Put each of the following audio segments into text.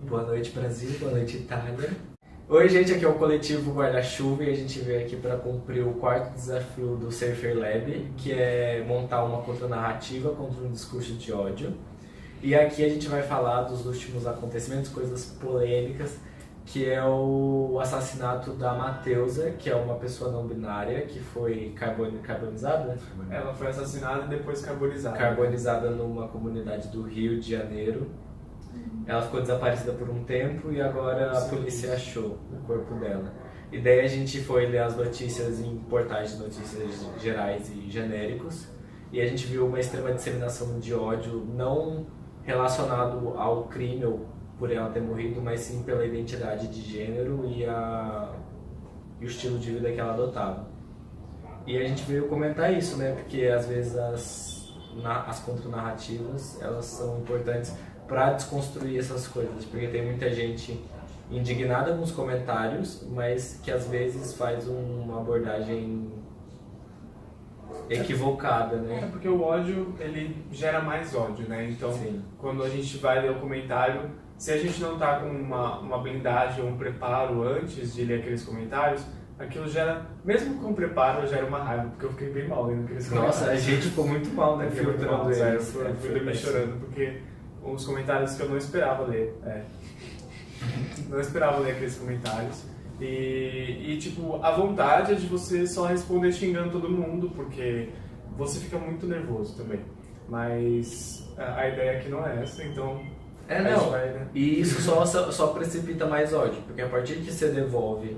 Boa noite, Brasil. Boa noite, Itália. Oi, gente, aqui é o Coletivo Guarda-Chuva e a gente veio aqui para cumprir o quarto desafio do Safer Lab, que é montar uma contranarrativa contra um discurso de ódio. E aqui a gente vai falar dos últimos acontecimentos, coisas polêmicas, que é o assassinato da Mateusa, que é uma pessoa não binária, que foi carbonizada? Ela foi assassinada e depois carbonizada. Carbonizada numa comunidade do Rio de Janeiro. Ela ficou desaparecida por um tempo e agora a polícia achou o corpo dela. E daí a gente foi ler as notícias em portais de notícias gerais e genéricos e a gente viu uma extrema disseminação de ódio, não relacionado ao crime ou por ela ter morrido, mas sim pela identidade de gênero e o estilo de vida que ela adotava. E a gente veio comentar isso, né? Porque às vezes as contranarrativas, elas são importantes para desconstruir essas coisas, porque tem muita gente indignada nos comentários, mas que às vezes faz uma abordagem equivocada, né? É porque o ódio, ele gera mais ódio, né? Então, Sim. Quando a gente vai ler o comentário, se a gente não tá com uma blindagem ou um preparo antes de ler aqueles comentários, aquilo gera, mesmo com preparo, gera uma raiva, porque eu fiquei bem mal lendo aqueles comentários. Nossa, a gente ficou muito mal, né? Filtrando eles. Eu fui dormir chorando, porque uns comentários que eu não esperava ler. Não esperava ler aqueles comentários. E tipo, a vontade é de você só responder xingando todo mundo, porque você fica muito nervoso também. Mas a ideia aqui não é essa, então... Não. Vai, né? E isso só precipita mais ódio, porque a partir que você devolve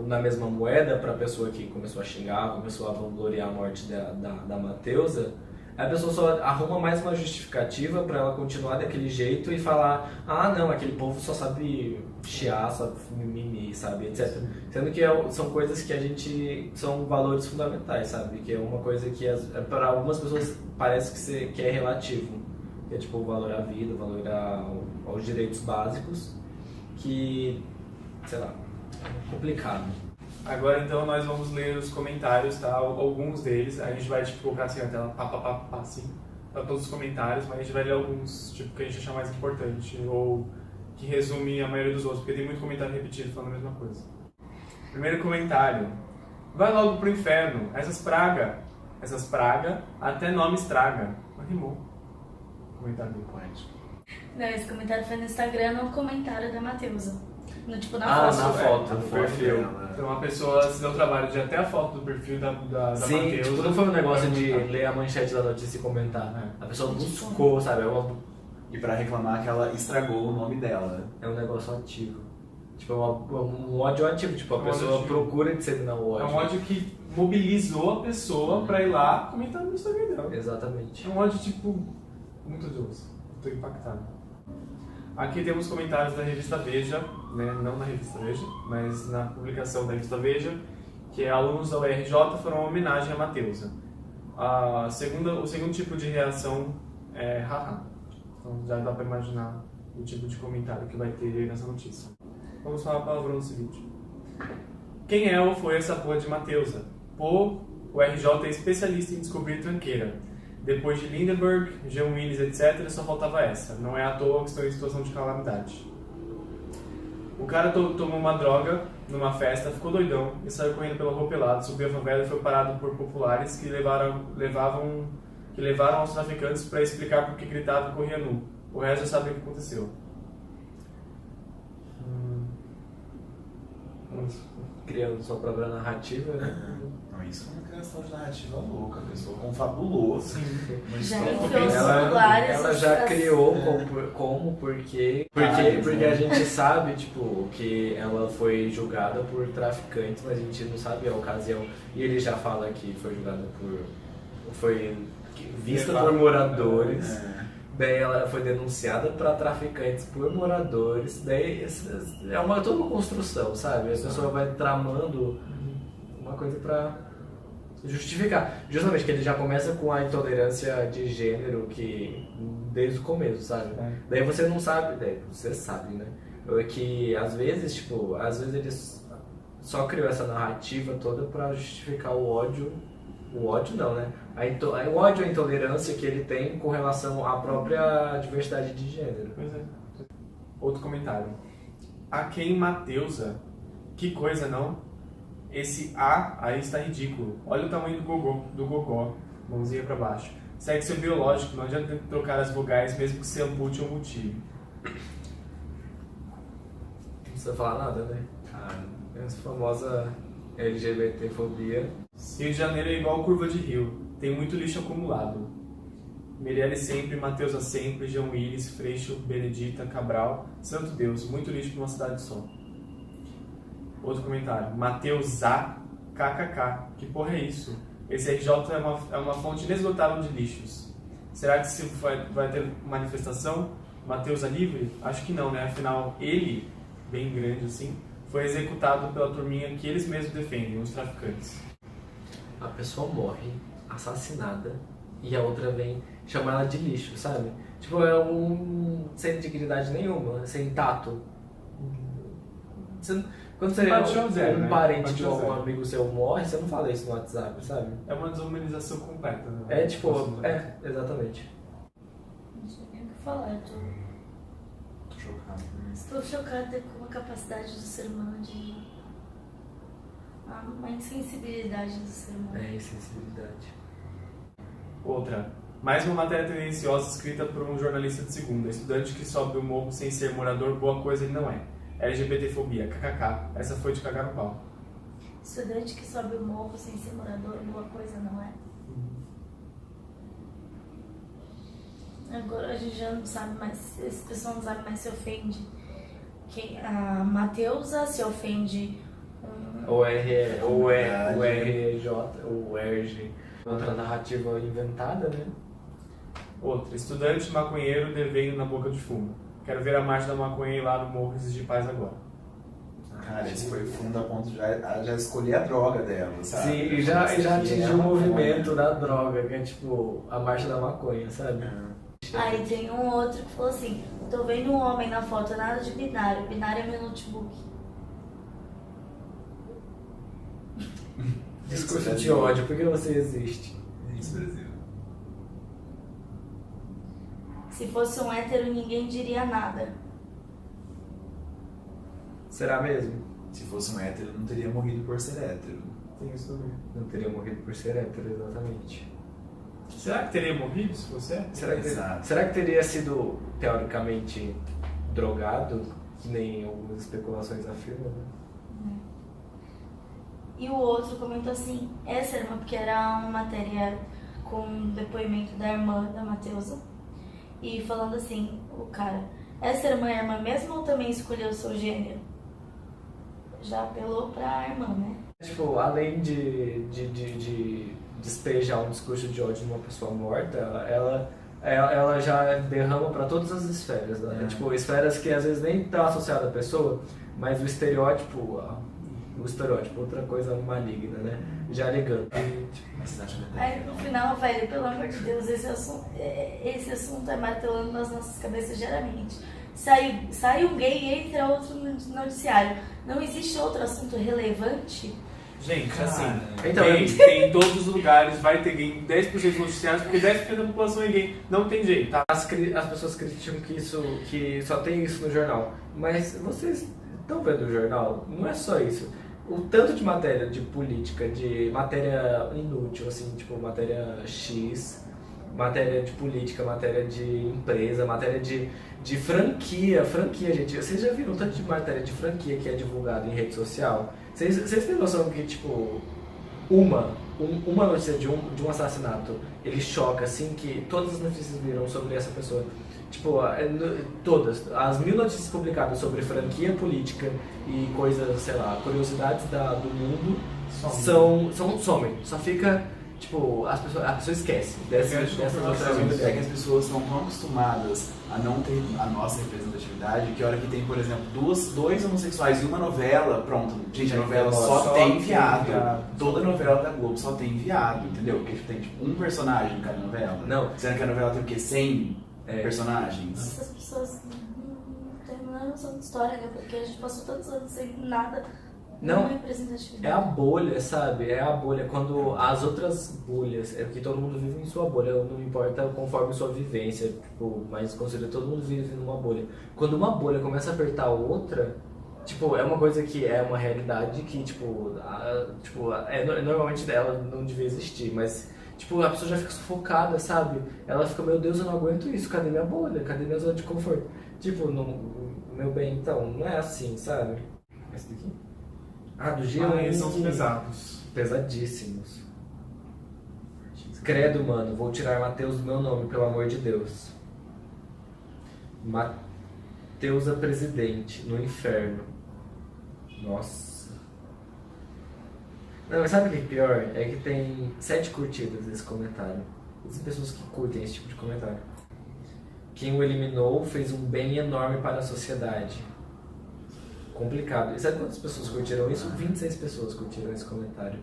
na mesma moeda para a pessoa que começou a xingar, começou a vangloriar a morte da Mateusa, a pessoa só arruma mais uma justificativa para ela continuar daquele jeito e falar: ah, não, aquele povo só sabe chiar, sabe mimimi, sabe, etc. Sendo que são coisas que a gente... são valores fundamentais, sabe? Que é uma coisa que para algumas pessoas parece que é relativo. Que é tipo o valor à vida, o valor aos direitos básicos, que, sei lá, é complicado. Agora então nós vamos ler os comentários, tá? Alguns deles, a gente vai tipo, colocar assim na tela, assim, para todos os comentários, mas a gente vai ler alguns tipo, que a gente achar mais importante ou que resume a maioria dos outros, porque tem muito comentário repetido falando a mesma coisa. Primeiro comentário: vai logo pro inferno, essas praga, até nome estraga. Mas rimou. Comentário bem poético. Não, esse comentário foi no Instagram, no comentário da Mateusa. Na Na foto. foto, no no perfil. dela. Então a pessoa se deu o trabalho de ir até a foto do perfil da Sim, Mateusa. tipo, não foi um negócio de ler a manchete da notícia e comentar. A pessoa buscou, sabe? E pra reclamar que ela estragou o nome dela. É um negócio ativo. Tipo, um ódio ativo. Tipo, a pessoa procura disseminar o ódio. É um ódio que mobilizou a pessoa pra ir lá comentar no Instagram dela. Exatamente. É um ódio, tipo, muito odioso. Tô impactado. Aqui temos comentários da revista Veja, né? Não na revista Veja, mas na publicação da revista Veja, que alunos da UERJ foram uma homenagem a Mateusa. O segundo tipo de reação é haha. Então já dá pra imaginar o tipo de comentário que vai ter nessa notícia. Vamos falar palavrão nesse vídeo. Quem é ou foi essa porra de Mateusa? Pô, o RJ é especialista em descobrir tranqueira. Depois de Lindenberg, Jean Willis, etc., só faltava essa. Não é à toa que estão em situação de calamidade. O cara tomou uma droga numa festa, ficou doidão e saiu correndo pela rua pelado, subiu a favela e foi parado por populares que levaram aos traficantes para explicar por que gritava e corria nu. O resto já sabe o que aconteceu. Criando sua própria narrativa, né? Não, isso é uma criação de narrativa louca. A pessoa confabulou. Já Uma enfiou os história. celulares. Ela já criou porque a gente sabe, tipo, que ela foi julgada por traficantes, mas a gente não sabe a ocasião. E ele já fala que foi julgada foi vista por moradores. Daí ela foi denunciada para traficantes por moradores. Daí é toda uma construção, sabe? A pessoa vai tramando uma coisa para justificar. Justamente que ele já começa com a intolerância de gênero que desde o começo, sabe? Daí você não sabe, daí você sabe, né? Que às vezes eles só criou essa narrativa toda para justificar o ódio. O ódio não, né? O ódio e a intolerância que ele tem com relação à própria diversidade de gênero. Pois é. Outro comentário. A quem Mateusa? Que coisa, não? Esse A aí está ridículo. Olha o tamanho do gogó. Mãozinha pra baixo. Sexo é biológico, não adianta trocar as vogais mesmo que se ampute ou mutile. Não precisa falar nada, né? Essa famosa LGBTfobia. Rio de Janeiro é igual curva de rio. Tem muito lixo acumulado. Meirelles sempre, Mateusa sempre, João Willis, Freixo, Benedita, Cabral. Santo Deus, muito lixo para uma cidade só. Outro comentário. Mateusa, kkk. Que porra é isso? Esse RJ é uma fonte inesgotável de lixos. Será que se vai ter manifestação? Mateusa livre? Acho que não, né? Afinal, ele, bem grande assim, foi executado pela turminha que eles mesmos defendem, os traficantes. A pessoa morre, assassinada, e a outra vem chamar ela de lixo, sabe? Tipo, é sem dignidade nenhuma, sem tato. Quando você um parente de algum amigo seu morre, você não fala isso no WhatsApp, sabe? É uma desumanização completa, né? É tipo, exatamente. Não sei nem o que falar, eu Tô chocado. estou chocada com a capacidade do ser humano de... a insensibilidade do ser humano. É insensibilidade. Outra. Mais uma matéria tendenciosa escrita por um jornalista de segunda. Estudante que sobe o morro sem ser morador, boa coisa ele não é. LGBTfobia, kkk. Essa foi de cagar no pau. Estudante que sobe o morro sem ser morador, boa coisa não é? Agora a gente já não sabe mais, esse pessoal não sabe mais se ofende. A Mateusa se ofende. O RJ, o RG. Outra narrativa inventada, né? Outra. Estudante maconheiro devendo na boca de fumo. Quero ver a marcha da maconha lá no Morro de Paz agora. Cara, esse foi fundo a ponto de já escolher a droga dela, sabe? Sim, e já atingiu o movimento da droga, que é tipo a marcha da maconha, sabe? Aí tem um outro que falou assim: tô vendo um homem na foto, nada de binário. Binário é meu notebook. Discurso de ódio, por que você existe? Isso, Brasil. Se fosse um hétero, ninguém diria nada. Será mesmo? Se fosse um hétero, não teria morrido por ser hétero. Tem isso também. Não teria morrido por ser hétero, exatamente. Será que teria morrido se você? Será que teria sido, teoricamente, drogado? Que nem algumas especulações afirmam, né? E o outro comentou assim: essa irmã, porque era uma matéria com um depoimento da irmã da Mateusa. E falando assim, o cara: essa irmã é irmã mesmo ou também escolheu o seu gênero? Já apelou pra irmã, né? Tipo, além de despejar um discurso de ódio numa pessoa morta, ela já derrama para todas as esferas, né? Tipo, esferas que às vezes nem estão associadas à pessoa, mas o estereótipo, outra coisa maligna, né? Já ligando. Aí no final, velho, pelo amor de Deus, esse assunto é martelando nas nossas cabeças diariamente. Sai um gay e entra outro no noticiário. Não existe outro assunto relevante? Gente, assim, então, tem em todos os lugares, vai ter gay em 10% dos noticiários, porque 10% da população é gay. Não tem jeito, tá? As pessoas criticam que só tem isso no jornal. Mas vocês estão vendo o jornal? Não é só isso. O tanto de matéria de política, de matéria inútil, assim, tipo matéria X, matéria de política, matéria de empresa, matéria de franquia, gente. Vocês já viram o tanto de matéria de franquia que é divulgada em rede social? Vocês têm noção que, tipo, uma notícia de um assassinato, ele choca, assim, que todas as notícias viram sobre essa pessoa. Tipo, todas. As 1000 notícias publicadas sobre franquia política e coisas, sei lá, curiosidades do mundo somem. Só fica, tipo, a pessoa esquece dessas outras coisas. É que as pessoas estão tão acostumadas a não ter a nossa representatividade que a hora que tem, por exemplo, dois homossexuais e uma novela, pronto, gente, a novela só tem viado. Toda novela da Globo só tem viado, entendeu? Porque tem tipo um personagem em cada novela. Não. Sendo que a novela tem o quê? 100 personagens? Essas pessoas não têm a menor noção de história, né? Porque a gente passou tantos anos sem nada Não, representatividade. é a bolha, sabe? É a bolha. Quando as outras bolhas, é porque todo mundo vive em sua bolha, não importa conforme sua vivência, tipo, mas considera todo mundo vive numa bolha. Quando uma bolha começa a apertar a outra, tipo, é uma coisa que é uma realidade que, normalmente dela não devia existir, mas, tipo, a pessoa já fica sufocada, sabe? Ela fica, meu Deus, eu não aguento isso, cadê minha bolha? Cadê minha zona de conforto? Tipo, meu bem, então, não é assim, sabe? Esse daqui? Ah, do G1. Esses são os pesados. Pesadíssimos. Credo, mano, vou tirar Mateus do meu nome, pelo amor de Deus. Mateusa presidente, no inferno. Nossa. Não, mas sabe o que é pior? É que tem 7 curtidas esse comentário. Existem pessoas que curtem esse tipo de comentário. Quem o eliminou fez um bem enorme para a sociedade. Complicado. E sabe quantas pessoas curtiram isso? 26 pessoas curtiram esse comentário.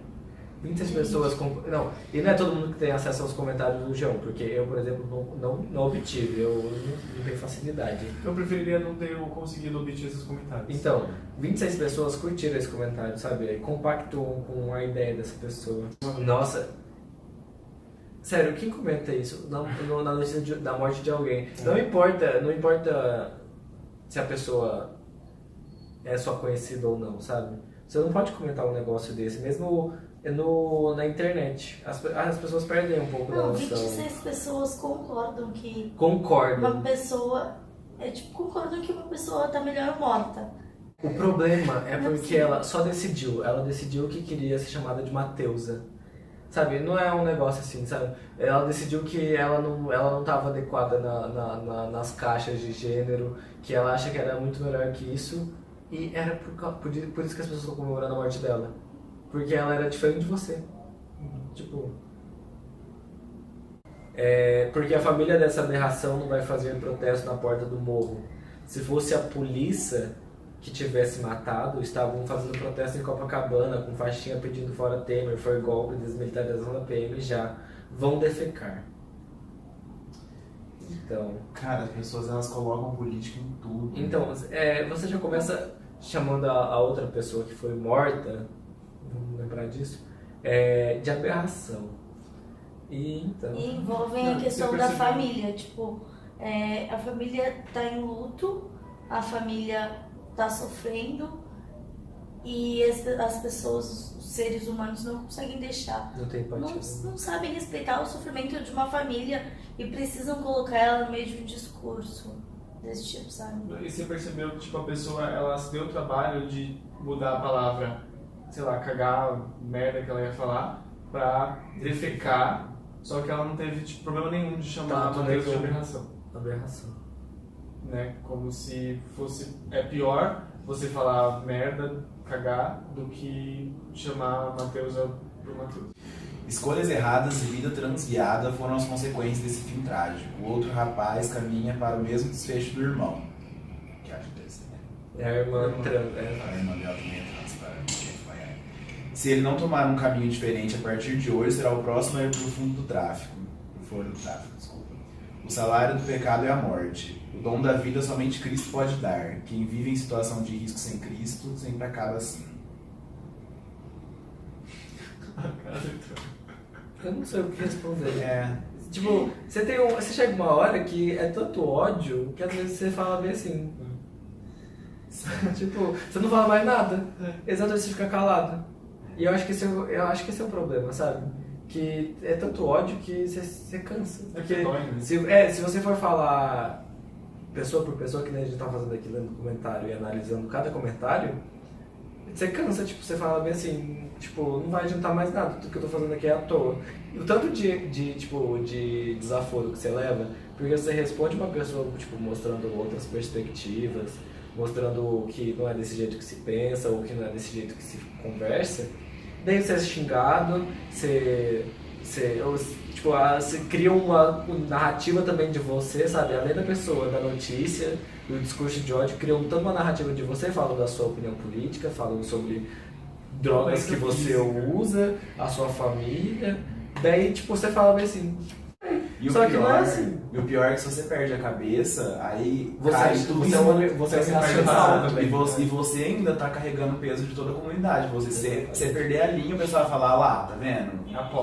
26 pessoas... Não, e não é todo mundo que tem acesso aos comentários do G1, porque eu, por exemplo, não obtive. Eu não tenho facilidade. Eu preferiria não ter conseguido obter esses comentários. Então, 26 pessoas curtiram esse comentário, sabe? E compactuam com a ideia dessa pessoa. Nossa... Sério, quem comenta isso na notícia da morte de alguém? Não importa se a pessoa é só conhecida ou não, sabe? Você não pode comentar um negócio desse, mesmo na internet. As pessoas perdem um pouco da Não, noção. 26 pessoas concordam que Concordam. uma pessoa... concordam que uma pessoa tá melhor morta. O problema é porque ela só decidiu. Ela decidiu que queria ser chamada de Mateusa. Sabe, não é um negócio assim, sabe? Ela decidiu que ela não estava adequada nas caixas de gênero, que ela acha que era muito melhor que isso, e era por isso que as pessoas estão comemorando a morte dela. Porque ela era diferente de você. Tipo... porque a família dessa aberração não vai fazer protesto na porta do morro. Se fosse a polícia que tivesse matado, estavam fazendo protesto em Copacabana, com faixinha pedindo fora Temer, foi golpe, desmilitarização da PM, já vão defecar. Então... Cara, as pessoas elas colocam política em tudo. Então, você já começa chamando a outra pessoa que foi morta, vamos lembrar disso, de aberração. E envolvem a questão da família, tipo, a família tá em luto, a família tá sofrendo e as pessoas, os seres humanos não conseguem deixar. Não tem empatia. Não sabem respeitar o sofrimento de uma família e precisam colocar ela no meio de um discurso desse tipo, sabe? E você percebeu que tipo, a pessoa ela se deu o trabalho de mudar a palavra, sei lá, cagar, merda que ela ia falar, pra defecar, só que ela não teve tipo, problema nenhum de chamar a Mateus de aberração. Aberração. Né? Como se fosse pior você falar merda, cagar, do que chamar a Mateusa pro Mateus. Escolhas erradas e vida transviada foram as consequências desse fim trágico. O outro rapaz caminha para o mesmo desfecho do irmão. Que acho que deve ser, né? É a irmã trans. A irmã dela também é trans, para se ele não tomar um caminho diferente a partir de hoje, será o próximo a ir para o fundo do tráfico. Pro foro do tráfico, desculpa. O salário do pecado é a morte. O dom da vida somente Cristo pode dar. Quem vive em situação de risco sem Cristo sempre acaba assim. Eu não sei o que responder. Tipo, você chega uma hora que é tanto ódio que às vezes você fala bem assim. Tipo, você não fala mais nada. Exatamente, você fica calado. E eu acho que esse é o problema, sabe? Que é tanto ódio que você cansa. Porque se você for falar pessoa por pessoa, que nem a gente tá fazendo aqui lendo comentário e analisando cada comentário, você cansa, tipo, você fala bem assim, tipo, não vai adiantar mais nada, tudo que eu tô fazendo aqui é à toa. E o tanto de desaforo que você leva, porque você responde uma pessoa, tipo, mostrando outras perspectivas, mostrando que não é desse jeito que se pensa, ou que não é desse jeito que se conversa, daí você é xingado, você cria uma narrativa também de você, sabe? Além da pessoa, da notícia, do discurso de ódio, criam tanto uma narrativa de você, falando da sua opinião política, falando sobre drogas que você usa, a sua família. Daí, tipo, você fala bem assim, E o Só que pior, não é assim. E o pior é que se você perde a cabeça, aí Você, cai você, tudo você, em é cima. você é Você racional perde também. E você ainda tá carregando o peso de toda a comunidade. Você perder a linha, o pessoal vai falar lá, tá vendo?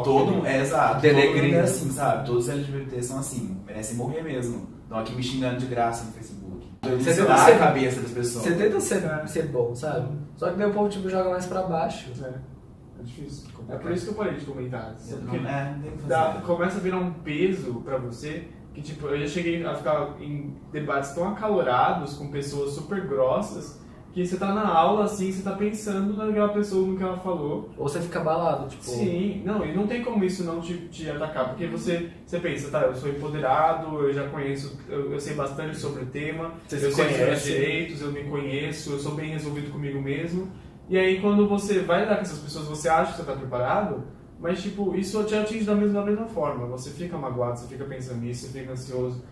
Todo, exato. Delegrinho. Todo mundo é assim, sabe? Todos os LGBT são assim, merecem morrer mesmo. Estão aqui me xingando de graça no Facebook. Você Você tenta dá ser- a cabeça das pessoas. Você tenta ser bom, sabe? Só que daí o povo tipo, joga mais pra baixo. É difícil. É por isso que eu parei de comentar. Porque Não tem o que dá- fazer. começa a virar um peso pra você que, tipo, eu já cheguei a ficar em debates tão acalorados com pessoas super grossas que você tá na aula, assim, você tá pensando naquela pessoa, no que ela falou. Ou você fica abalado, tipo... Sim, não, e não tem como isso não te atacar, porque você pensa, tá, eu sou empoderado, eu já conheço, eu sei bastante sobre o tema, Você eu se sei os meus conhece. direitos, eu me conheço, eu sou bem resolvido comigo mesmo. E aí quando você vai lidar com essas pessoas, você acha que você tá preparado, mas tipo, isso te atinge da mesma forma. Você fica magoado, você fica pensando nisso, você fica ansioso.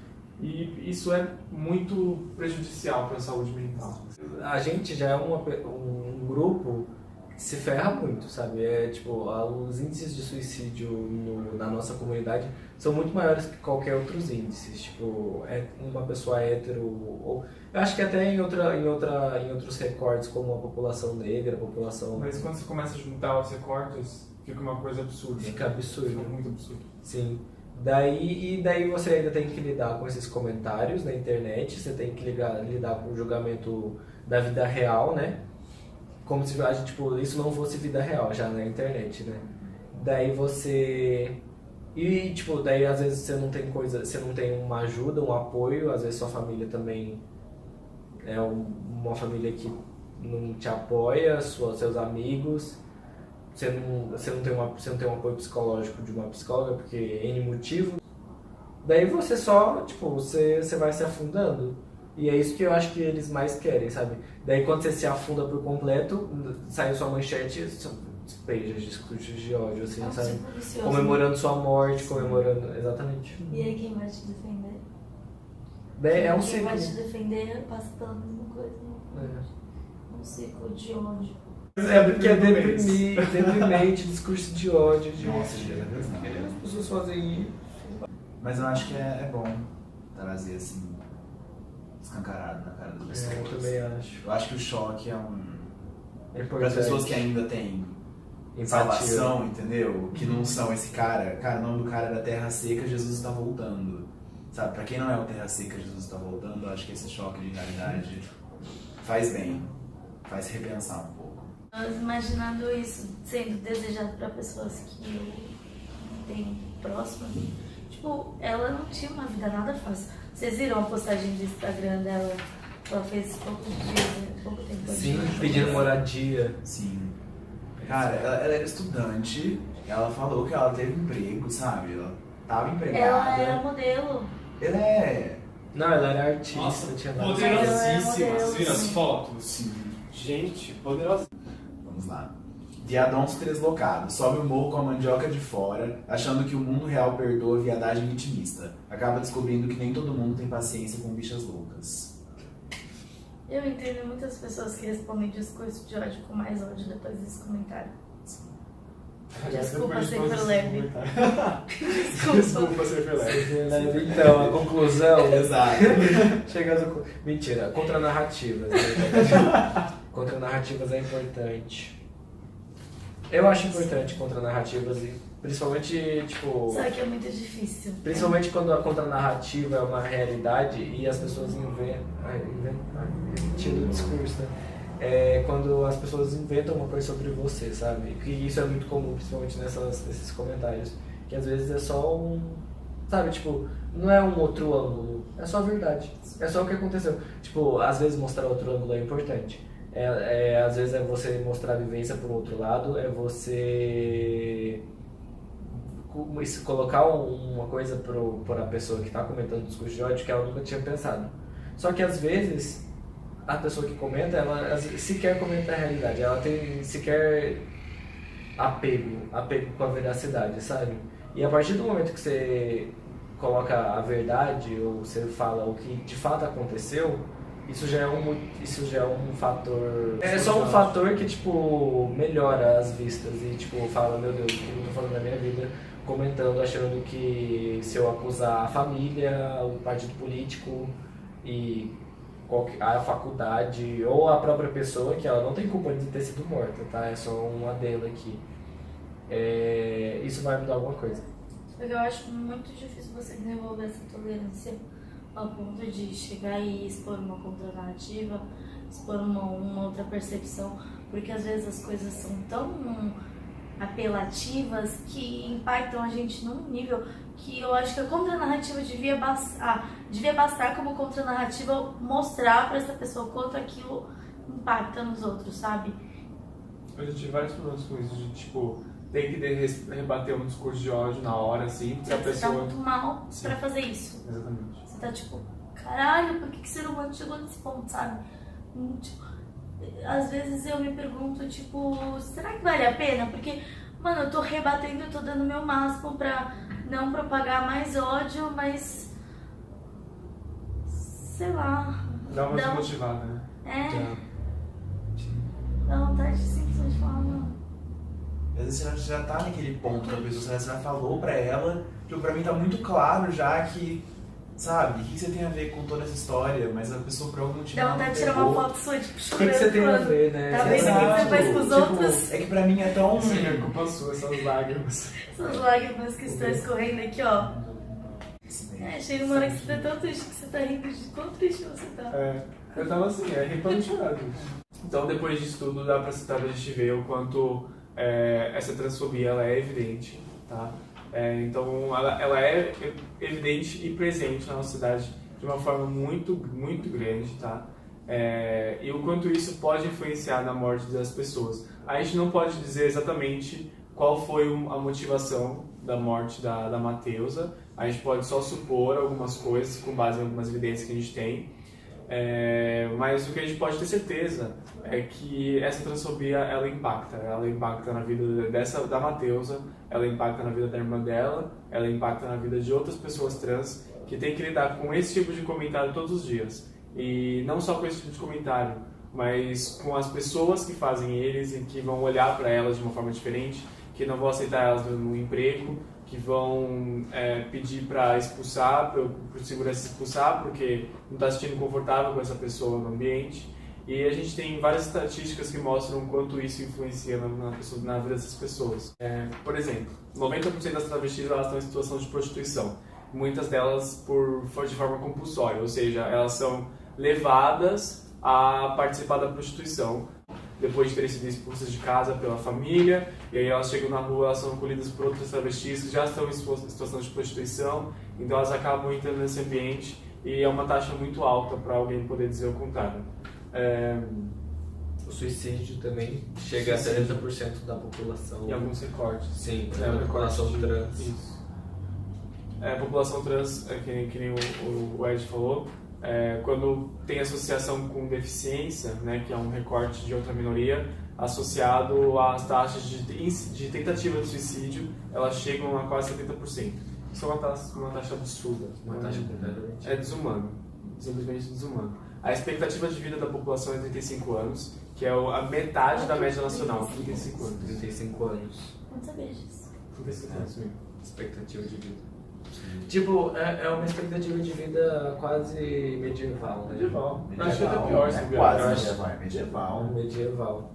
E isso é muito prejudicial para a saúde mental. A gente já é um grupo que se ferra muito, sabe? É, tipo, os índices de suicídio na nossa comunidade são muito maiores que qualquer outros índices. Tipo, uma pessoa hétero, ou eu acho que até em outros recortes, como a população negra, a população... Mas quando você começa a juntar os recortes, fica uma coisa absurda. Fica absurdo. Fica muito absurdo. Sim. Daí você ainda tem que lidar com esses comentários na internet, você tem que lidar com o julgamento da vida real, né? Como se tipo, isso não fosse vida real já na internet, né? Daí você... E, tipo, daí às vezes você não tem uma ajuda, um apoio, às vezes sua família também é uma família que não te apoia, seus amigos... Você não tem um apoio psicológico de uma psicóloga, porque N motivo. Daí você só, tipo, você vai se afundando. E é isso que eu acho que eles mais querem, sabe? Daí quando você se afunda por completo, sai sua manchete, beijos, discursos de ódio, assim, um sabe? círculo vicioso. Comemorando sua morte, comemorando... Exatamente. E aí quem vai te defender? Daí é um Quem vai te ciclo. defender passa pela mesma coisa. É. Um ciclo de ódio. É porque é deprimente, discurso de ódio, de Nossa, Jesus, as pessoas fazem isso. Mas eu acho que é bom trazer assim, escancarado na cara das pessoas. Eu também acho. Eu acho que o choque é É para as pessoas que ainda têm salvação, entendeu? Que não são esse cara. Cara, o nome do cara era Terra Seca, Jesus está voltando. Sabe, pra quem não é o Terra Seca, Jesus está voltando, eu acho que esse choque de realidade faz bem, faz repensar um pouco. Mas imaginando isso sendo desejado para pessoas que eu tenho próximo, tipo, ela não tinha uma vida nada fácil. Vocês viram a postagem do Instagram dela? Ela fez pouco tempo. Sim, pedindo moradia. Sim. Cara, ela era estudante, ela falou que ela teve emprego, sabe? Ela tava empregada. Ela era modelo. Ela é... Não, ela era artista, Nossa, tinha vários. poderosíssima. Vocês viram as Sim. fotos? Sim. Gente, poderosa. Vamos lá. Viadão deslocado, sobe o morro com a mandioca de fora, achando que o mundo real perdoa a viadagem vitimista. Acaba descobrindo que nem todo mundo tem paciência com bichas loucas. Eu entendo muitas pessoas que respondem discurso de ódio com mais ódio depois desse comentário. Desculpa ser leve. Desculpa ser leve. Então, a conclusão. Exato. Chegando. Mentira, contranarrativas. Né? Contranarrativas é importante. Eu acho importante contranarrativas, e principalmente, tipo. Só que é muito difícil. Principalmente quando a contranarrativa é uma realidade e as pessoas repetindo o discurso, né? É quando as pessoas inventam uma coisa sobre você, sabe? Que isso é muito comum, principalmente nesses comentários. Que às vezes é só sabe, tipo, não é um outro ângulo, é só a verdade. É só o que aconteceu. Tipo, às vezes mostrar outro ângulo é importante. Às vezes é você mostrar a vivência por outro lado, é você colocar uma coisa para a pessoa que está comentando o discurso de ódio que ela nunca tinha pensado. Só que às vezes a pessoa que comenta, ela sequer comenta a realidade, ela tem sequer apego com a veracidade, sabe? E a partir do momento que você coloca a verdade ou você fala o que de fato aconteceu, isso já é um fator... É só um fator que, tipo, melhora as vistas e, tipo, fala, meu Deus, o que eu tô falando na minha vida? comentando, achando que se eu acusar a família, o partido político e a faculdade ou a própria pessoa, que ela não tem culpa de ter sido morta, tá? É só um adendo aqui. Isso vai mudar alguma coisa. Porque eu acho muito difícil você desenvolver essa tolerância ao ponto de chegar e expor uma contranarrativa, expor uma outra percepção, porque às vezes as coisas são tão apelativas que impactam a gente num nível que eu acho que a contranarrativa devia bastar como contranarrativa mostrar para essa pessoa quanto aquilo impacta nos outros, sabe? Eu já tive vários problemas com isso, de tipo, tem que rebater um discurso de ódio na hora, assim, porque a pessoa... Você tá muito mal pra fazer isso. Exatamente. Você tá tipo, caralho, por que o ser humano chegou nesse ponto, sabe? Tipo, às vezes eu me pergunto, tipo, será que vale a pena? Porque, mano, eu tô rebatendo, eu tô dando o meu máximo pra não propagar mais ódio, mas... sei lá... Dá uma desmotivada, né? Dá vontade de simplesmente falar, não. Às vezes você já tá naquele ponto da pessoa, você já falou pra ela, tipo, pra mim tá muito claro já que, sabe, o que você tem a ver com toda essa história, mas a pessoa por algum motivo dá vontade de tirar uma foto sua, tipo, O chorando. que você tem a ver, né? Tá vendo o que você faz com os outros? É que pra mim é tão... Sim, é culpa sua, essas lágrimas. Essas lágrimas que estão escorrendo aqui, ó. Chega uma hora que você tá tão triste que você tá rindo de quão triste você tá. Eu tava assim, ri pra não chorar, gente. Então, depois disso tudo, dá pra citar, a gente ver o quanto essa transfobia ela é evidente, tá? Então, ela é evidente e presente na nossa cidade de uma forma muito, muito grande, tá? E o quanto isso pode influenciar na morte das pessoas. A gente não pode dizer exatamente qual foi a motivação da morte da Mateusa. A gente pode só supor algumas coisas com base em algumas evidências que a gente tem. Mas o que a gente pode ter certeza é que essa transfobia ela impacta na vida da Mateusa, ela impacta na vida da irmã dela, ela impacta na vida de outras pessoas trans que têm que lidar com esse tipo de comentário todos os dias. E não só com esse tipo de comentário, mas com as pessoas que fazem eles e que vão olhar para elas de uma forma diferente, que não vão aceitar elas no emprego, que vão pedir para expulsar, para o segurança expulsar, porque não está se sentindo confortável com essa pessoa no ambiente. E a gente tem várias estatísticas que mostram o quanto isso influencia na vida dessas pessoas. Por exemplo, 90% das travestis elas estão em situação de prostituição. Muitas delas de forma compulsória, ou seja, elas são levadas a participar da prostituição depois de terem sido expulsas de casa pela família, e aí elas chegam na rua, elas são acolhidas por outras travestis que já estão em situação de prostituição, então elas acabam entrando nesse ambiente e é uma taxa muito alta para alguém poder dizer o contrário. O suicídio também chega a 70% da população. E alguns recortes. Sim, a população trans. Isso. A população trans, que nem o Ed falou, quando tem associação com deficiência, né, que é um recorte de outra minoria, associado às taxas de tentativa de suicídio, elas chegam a quase 70%. Isso é uma taxa absurda. Uma taxa completamente. É desumano, simplesmente desumano. A expectativa de vida da população é 35 anos, que é a metade da média nacional. 35 anos. 35 anos. Não sabia disso. 35 anos, sim. Expectativa de vida. Tipo, é uma expectativa de vida quase medieval, né? Medieval. Acho que é até pior, se medieval. Medieval.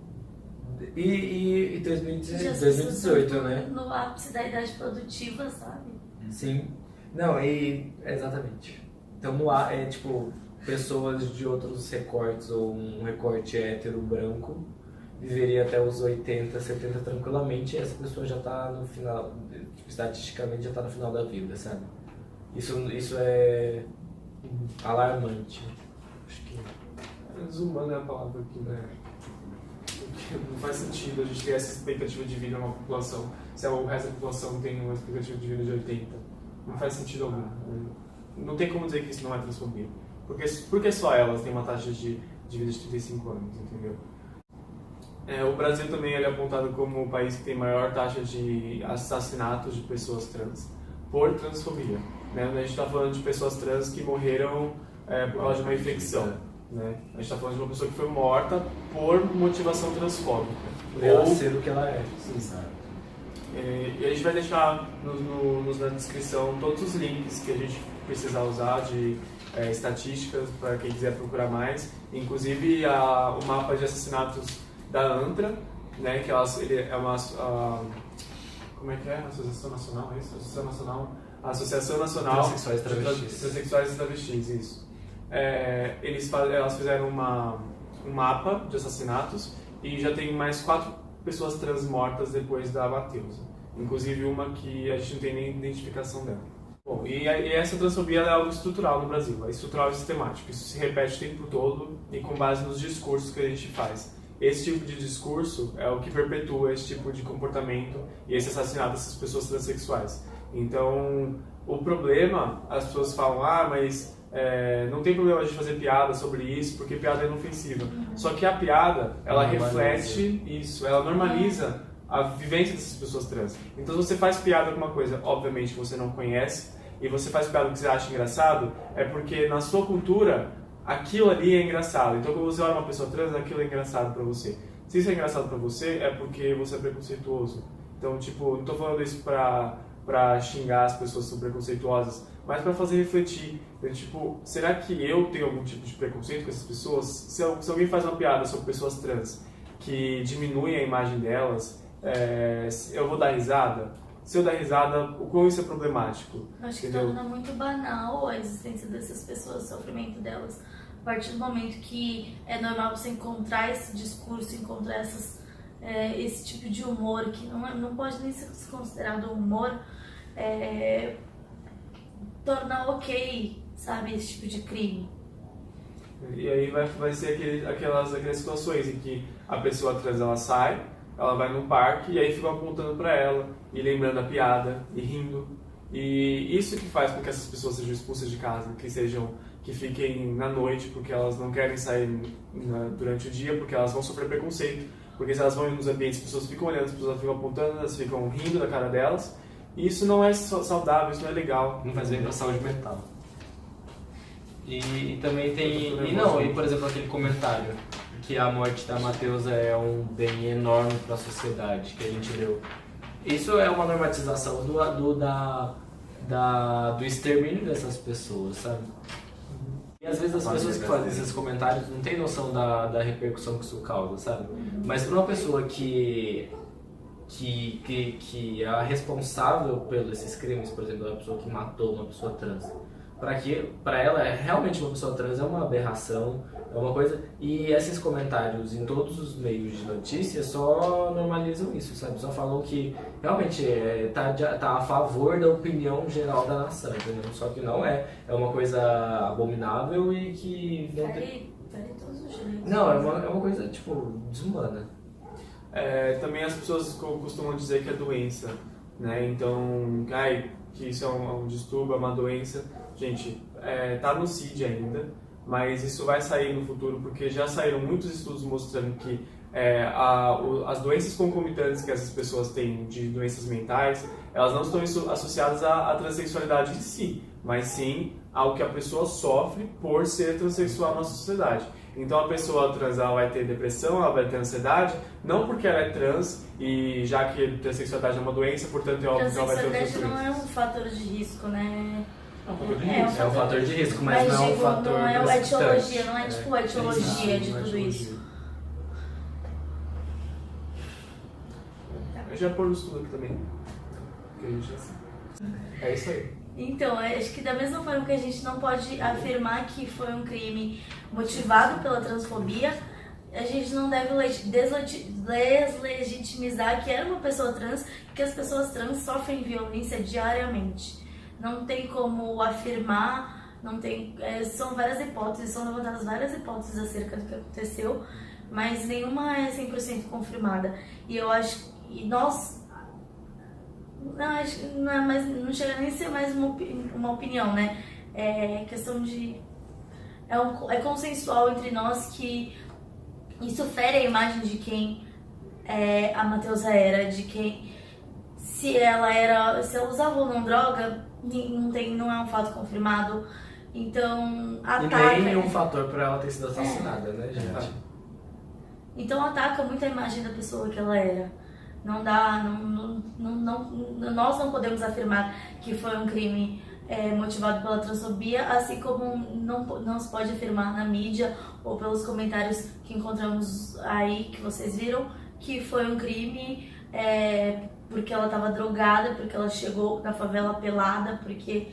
E 2018, né? No ápice da idade produtiva, sabe? Sim. Não, exatamente. Então, tipo, pessoas de outros recortes, ou um recorte hétero branco, viveria até os 80, 70 tranquilamente, e essa pessoa já tá no final, estatisticamente já tá no final da vida, sabe? Isso é alarmante. Acho que... Desumano é a palavra aqui, né? Porque não faz sentido a gente ter essa expectativa de vida numa população, se o resto da população tem uma expectativa de vida de 80. Não faz sentido algum. Não tem como dizer que isso não é transfobia. Porque só elas têm uma taxa de vida de 35 anos, entendeu? O Brasil também é apontado como o país que tem maior taxa de assassinatos de pessoas trans por transfobia. Né? A gente está falando de pessoas trans que morreram por causa de uma infecção. Né? A gente está falando de uma pessoa que foi morta por motivação transfóbica. Por ela ser o que ela é. Sim, sabe? E a gente vai deixar na descrição todos os links que a gente precisar usar de estatísticas para quem quiser procurar mais. Inclusive o mapa de assassinatos da ANTRA, né, que é uma... como é que é? Associação Nacional, é isso? Associação Nacional Transsexuais e Travestis. Transsexuais e Travestis, isso. Elas fizeram um mapa de assassinatos e já tem mais 4 pessoas trans mortas depois da Mateusa. Inclusive uma que a gente não tem nem identificação dela. Bom, e essa transfobia é algo estrutural no Brasil, é estrutural e sistemático. Isso se repete o tempo todo e com base nos discursos que a gente faz. Esse tipo de discurso é o que perpetua esse tipo de comportamento e esse assassinato dessas pessoas transexuais. Então, o problema, as pessoas falam, mas não tem problema de fazer piada sobre isso, porque piada é inofensiva. Só que a piada, ela reflete isso, ela normaliza a vivência dessas pessoas trans. Então, se você faz piada com uma coisa, obviamente, que você não conhece, e você faz piada que você acha engraçado, é porque na sua cultura, aquilo ali é engraçado. Então, quando você olha uma pessoa trans, aquilo é engraçado pra você. Se isso é engraçado pra você, é porque você é preconceituoso. Então, tipo, não tô falando isso pra xingar as pessoas que são preconceituosas, mas pra fazer refletir. Então, tipo, será que eu tenho algum tipo de preconceito com essas pessoas? Se alguém faz uma piada sobre pessoas trans que diminui a imagem delas, eu vou dar risada? Se eu dar risada, o quão isso é problemático? Acho que entendeu? torna muito banal a existência dessas pessoas, o sofrimento delas. A partir do momento que é normal você encontrar esse discurso, encontrar esse tipo de humor, que não pode nem ser considerado humor, torna ok, sabe, esse tipo de crime. E aí vai ser aquelas situações em que a pessoa trans ela sai, ela vai num parque e aí ficam apontando pra ela e lembrando a piada e rindo. E isso que faz com que essas pessoas sejam expulsas de casa, que fiquem na noite porque elas não querem sair durante o dia, porque elas vão sofrer preconceito. Porque se elas vão nos ambientes, as pessoas ficam olhando, as pessoas ficam apontando, elas ficam rindo da cara delas. E isso não é saudável, isso não é legal. Não faz bem pra saúde mental. E também tem... E por exemplo, aquele comentário que a morte da Mateusa é um bem enorme para a sociedade, que a gente leu. Isso é uma normatização do extermínio dessas pessoas, sabe? E às vezes as pessoas que fazem esses comentários não têm noção da repercussão que isso causa, sabe? Mas para uma pessoa que é a responsável pelos esses crimes, por exemplo, uma pessoa que matou uma pessoa trans, para ela realmente uma pessoa trans é uma aberração, é uma coisa, e esses comentários em todos os meios de notícias só normalizam isso, sabe? Só falam que realmente tá a favor da opinião geral da nação, entendeu? Só que não é uma coisa abominável e que não tem... todos os direitos. Não, é uma coisa, tipo, desumana. Também as pessoas costumam dizer que é doença, né? Então, que isso é um distúrbio, é uma doença. Gente, tá no CID ainda, mas isso vai sair no futuro, porque já saíram muitos estudos mostrando que as doenças concomitantes que essas pessoas têm de doenças mentais, elas não estão associadas à transexualidade em si, mas sim ao que a pessoa sofre por ser transexual na nossa sociedade. Então a pessoa trans ela vai ter depressão, ela vai ter ansiedade, não porque ela é trans, e já que transexualidade é uma doença, portanto é óbvio que ela vai ter outras doenças. Transexualidade não é um fator de risco, né? É um fator de risco, mas não é um fator não é a etiologia, não é tipo a etiologia de tudo isso. Eu já pôr no estudo aqui também, que a gente já sabe. É isso aí. Então, acho que da mesma forma que a gente não pode afirmar que foi um crime motivado pela transfobia, a gente não deve deslegitimizar que era uma pessoa trans, que as pessoas trans sofrem violência diariamente. Não tem como afirmar, não tem, são várias hipóteses, são levantadas várias hipóteses acerca do que aconteceu, mas nenhuma é 100% confirmada. E eu acho que nós... Não chega nem a ser mais uma opinião, né? É questão de... É consensual entre nós que isso fere a imagem de quem a Mateusa era, de quem... Se ela usava ou não droga, não é um fato confirmado. Então, ataca... E nem um fator para ela ter sido assassinada, né, gente? Então ataca muito a imagem da pessoa que ela era. Não dá, nós não podemos afirmar que foi um crime motivado pela transfobia, assim como não se pode afirmar na mídia ou pelos comentários que encontramos aí, que vocês viram, que foi um crime porque ela estava drogada, porque ela chegou na favela pelada, porque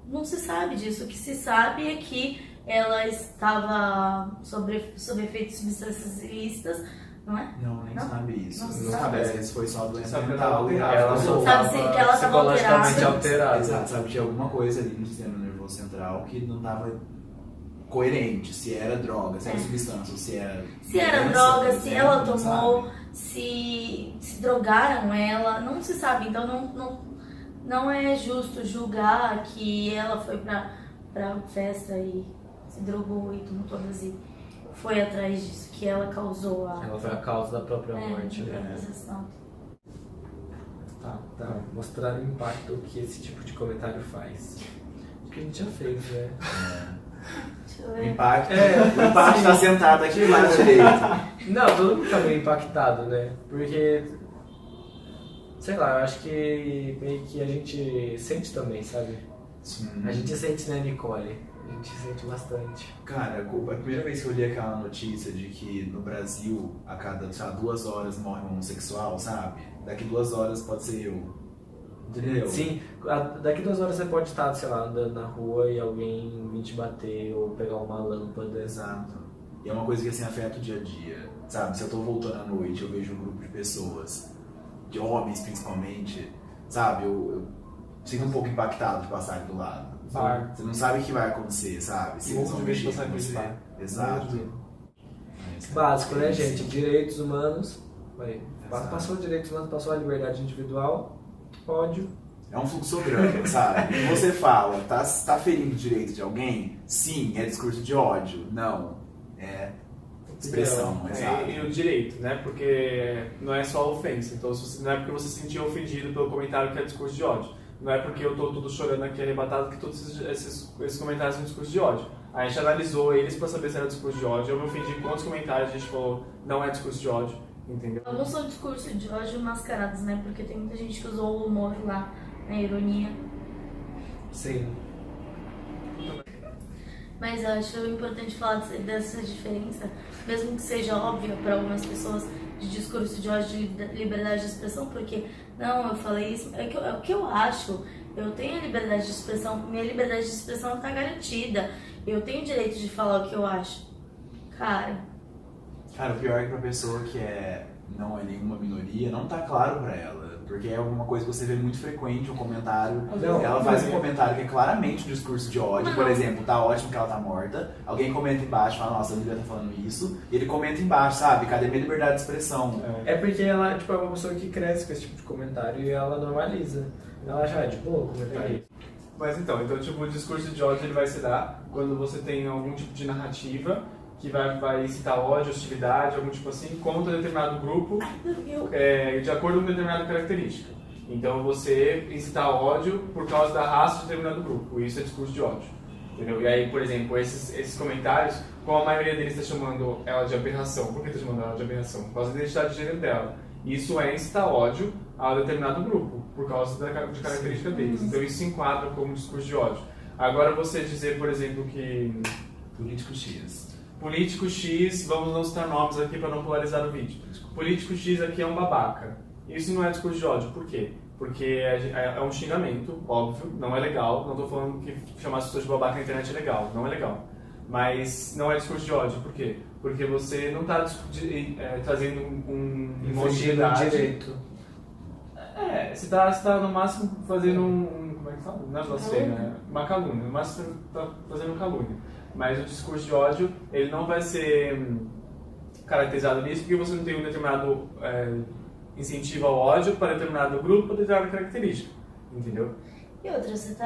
não se sabe disso. O que se sabe é que ela estava sob efeitos de substâncias ilícitas, não é? Não, nem sabe isso. Não Não sabe. sabe, às vezes foi só doença Sabe que mental. Ela só Sabe sim, que ela tava psicologicamente alterada. alterada. Exato, sabe que tinha alguma coisa ali no sistema nervoso central que não estava coerente, se era droga, se era substância, se era... Se era droga, se ela tomou, se drogaram ela, não se sabe. Então não é justo julgar que ela foi pra festa e se drogou e tomou todas e foi atrás disso, que ela causou a... Ela foi a causa da própria morte, né? Tá. Mostrar o impacto que esse tipo de comentário faz. O que a gente já fez, né? Deixa eu O ver. impacto está sentado aqui lá direito. Não, todo mundo tá meio impactado, né? Porque, sei lá, eu acho que meio que a gente sente também, sabe? Sim. A gente sente, né, Nicole? A gente sente bastante. Cara, a primeira vez que eu li aquela notícia de que no Brasil, a cada, sei lá, 2 horas morre um homossexual, sabe? Daqui 2 horas pode ser eu. Entendeu? Sim, daqui 2 horas você pode estar, sei lá, andando na rua e alguém vir te bater ou pegar uma lâmpada. Exato. E é uma coisa que assim afeta o dia a dia, sabe? Se eu tô voltando à noite, eu vejo um grupo de pessoas, de homens principalmente, sabe? Eu sinto um pouco impactado de passarem do lado. Bar. Você não sabe o que vai acontecer, sabe? Se eles Morro vão de medo de mexer passar com por esse você. bar. Exato. Básico, né, É isso. gente? Direitos humanos. Exato. Passou direitos humanos, passou a liberdade individual, ódio. É um fluxograma, sabe? E você fala, tá ferindo o direito de alguém? Sim, é discurso de ódio. Não, é expressão, exato. E o direito, né? Porque não é só ofensa. Então, não é porque você se sentiu ofendido pelo comentário que é discurso de ódio. Não é porque eu tô tudo chorando aqui arrebatado que todos esses comentários são discurso de ódio. A gente analisou eles pra saber se era discurso de ódio. Eu me ofendi com quantos comentários a gente falou não é discurso de ódio, entendeu? Alguns são discurso de ódio mascarados, né? Porque tem muita gente que usou o humor lá, a ironia. Sim. Mas eu acho importante falar dessa diferença, mesmo que seja óbvia para algumas pessoas, de discurso de ódio e de liberdade de expressão, porque, não, eu falei isso, é o que eu acho, eu tenho a liberdade de expressão, minha liberdade de expressão está garantida, eu tenho o direito de falar o que eu acho. Cara, Cara, o pior é que pra pessoa que não é nenhuma minoria, não tá claro pra ela. Porque é alguma coisa que você vê muito frequente, um comentário. Ela faz um comentário que é claramente um discurso de ódio. Por exemplo, tá ótimo que ela tá morta. Alguém comenta embaixo, fala, nossa, a mulher tá falando isso. E ele comenta embaixo, sabe? Cadê minha liberdade de expressão? É porque ela tipo, é uma pessoa que cresce com esse tipo de comentário e ela normaliza. Ela já é de boa comentar isso. Mas então, tipo, o discurso de ódio ele vai se dar quando você tem algum tipo de narrativa que vai incitar ódio, hostilidade, algum tipo assim, contra determinado grupo, de acordo com determinada característica. Então você incitar ódio por causa da raça de determinado grupo, isso é discurso de ódio. Entendeu? E aí, por exemplo, esses comentários, como a maioria deles está chamando ela de aberração, por que está chamando ela de aberração? Por causa da identidade de gênero dela. Isso é incitar ódio a determinado grupo, por causa de característica deles. Então isso se enquadra como discurso de ódio. Agora você dizer, por exemplo, que... Político X, vamos não citar nomes aqui para não polarizar o vídeo. Político X aqui é um babaca. Isso não é discurso de ódio. Por quê? Porque é um xingamento, óbvio, não é legal. Não estou falando que chamar as pessoas de babaca na internet é legal, não é legal. Mas não é discurso de ódio. Por quê? Porque você não está trazendo uma hostilidade. Direito. Você está no máximo fazendo como é que fala? Não é blasfêmia, é uma calúnia. No máximo você está fazendo calúnia. Mas o discurso de ódio, ele não vai ser caracterizado nisso porque você não tem um determinado incentivo ao ódio para determinado grupo, para determinada característica, entendeu? e outra, você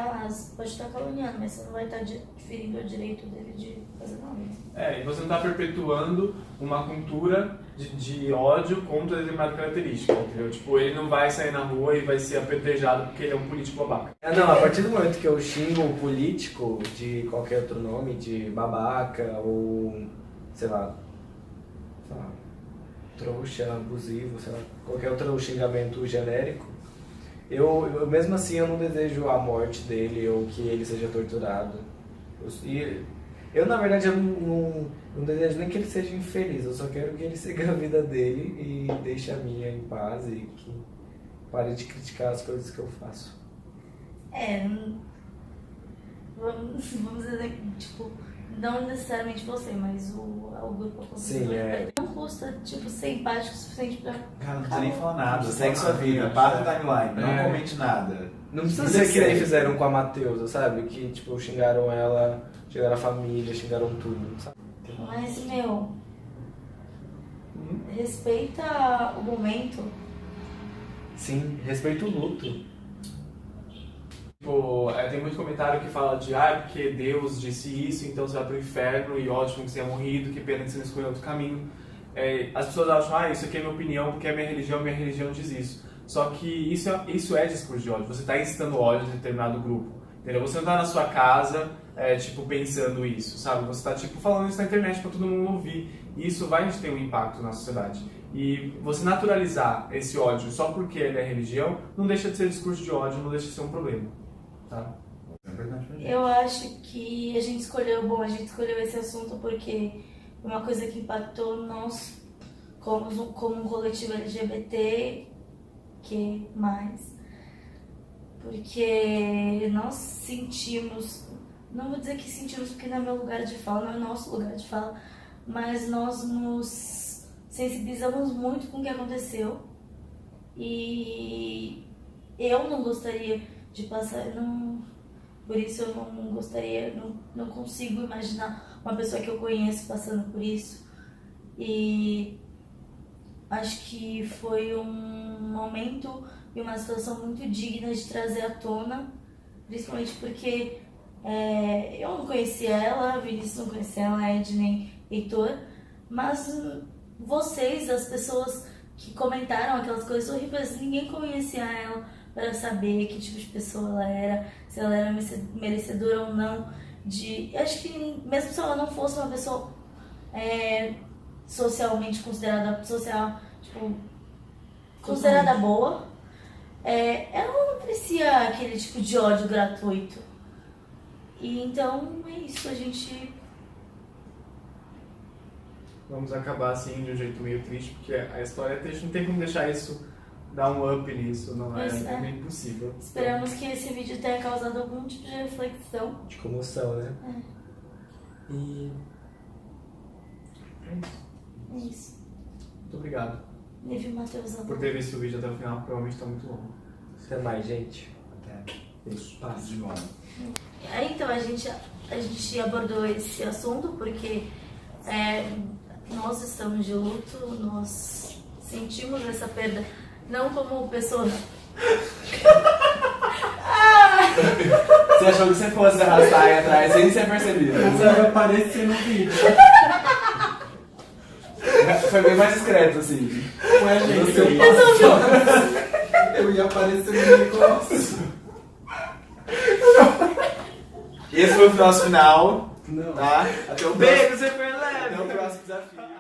pode estar caluniando, mas você não vai estar ferindo o direito dele de fazer nada. E você não está perpetuando uma cultura de ódio contra determinada característica, entendeu? Tipo, ele não vai sair na rua e vai ser apedrejado porque ele é um político babaca. Não, a partir do momento que eu xingo um político de qualquer outro nome, de babaca ou, sei lá, trouxa, abusivo, sei lá, qualquer outro xingamento genérico, eu mesmo assim eu não desejo a morte dele ou que ele seja torturado. Eu na verdade, eu não desejo nem que ele seja infeliz, eu só quero que ele siga a vida dele e deixe a minha em paz e que pare de criticar as coisas que eu faço. Vamos dizer, tipo, não necessariamente você, mas o grupo. Sim, Não custa, tipo, ser empático o suficiente pra... Cara, não precisa nem falar nada. Segue sua vida, para da timeline, não comente nada. Não precisa ser que nem fizeram com a Mateusa, sabe? Que, tipo, xingaram ela, xingaram a família, xingaram tudo, sabe? Mas, respeita o momento. Sim, respeita o luto. Tipo, tem muito comentário que fala de porque Deus disse isso, então você vai pro inferno e ótimo que você tenha morrido, que pena que você não escolheu outro caminho. As pessoas acham, isso aqui é minha opinião porque é minha religião diz isso. Só que isso é discurso de ódio, você está incitando ódio em determinado grupo, entendeu? Você não está na sua casa, pensando isso, sabe? Você está, falando isso na internet para todo mundo ouvir, e isso vai ter um impacto na sociedade. E você naturalizar esse ódio só porque ele é religião, não deixa de ser discurso de ódio, não deixa de ser um problema, tá? Eu acho que a gente escolheu esse assunto porque uma coisa que impactou nós como um coletivo LGBT, que mais, porque nós sentimos, não vou dizer que sentimos porque não é meu lugar de fala, não é nosso lugar de fala, mas nós nos sensibilizamos muito com o que aconteceu e eu não gostaria de passar, por isso eu não gostaria, não consigo imaginar uma pessoa que eu conheço passando por isso. E acho que foi um momento e uma situação muito digna de trazer à tona, principalmente porque eu não conhecia ela, Vinícius não conhecia ela, Ed nem Heitor, mas vocês, as pessoas que comentaram aquelas coisas horríveis, ninguém conhecia ela para saber que tipo de pessoa ela era, se ela era merecedora ou não acho que mesmo se ela não fosse uma pessoa socialmente considerada considerada boa, ela não merecia aquele tipo de ódio gratuito. E então é isso, a gente... Vamos acabar assim de um jeito meio triste, porque a história é triste, não tem como deixar isso dar um up nisso, não é meio impossível. Esperamos que esse vídeo tenha causado algum tipo de reflexão. De comoção, né? E... é isso. Muito obrigado. Nível Matheus por ter visto o vídeo até o final, provavelmente está muito longo. Até mais, gente. Até. Isso. Paz de volta. Então, a gente abordou esse assunto porque nós estamos de luto, nós sentimos essa perda, não como pessoa... Você achou que você fosse arrastar aí atrás sem ser percebido? Você vai aparecer no vídeo. Foi bem mais discreto, assim. Ué, gente, eu ia aparecer no negócio. Esse foi o nosso final. Não. Tá? Até o Beijo, você foi leve. Até o próximo desafio.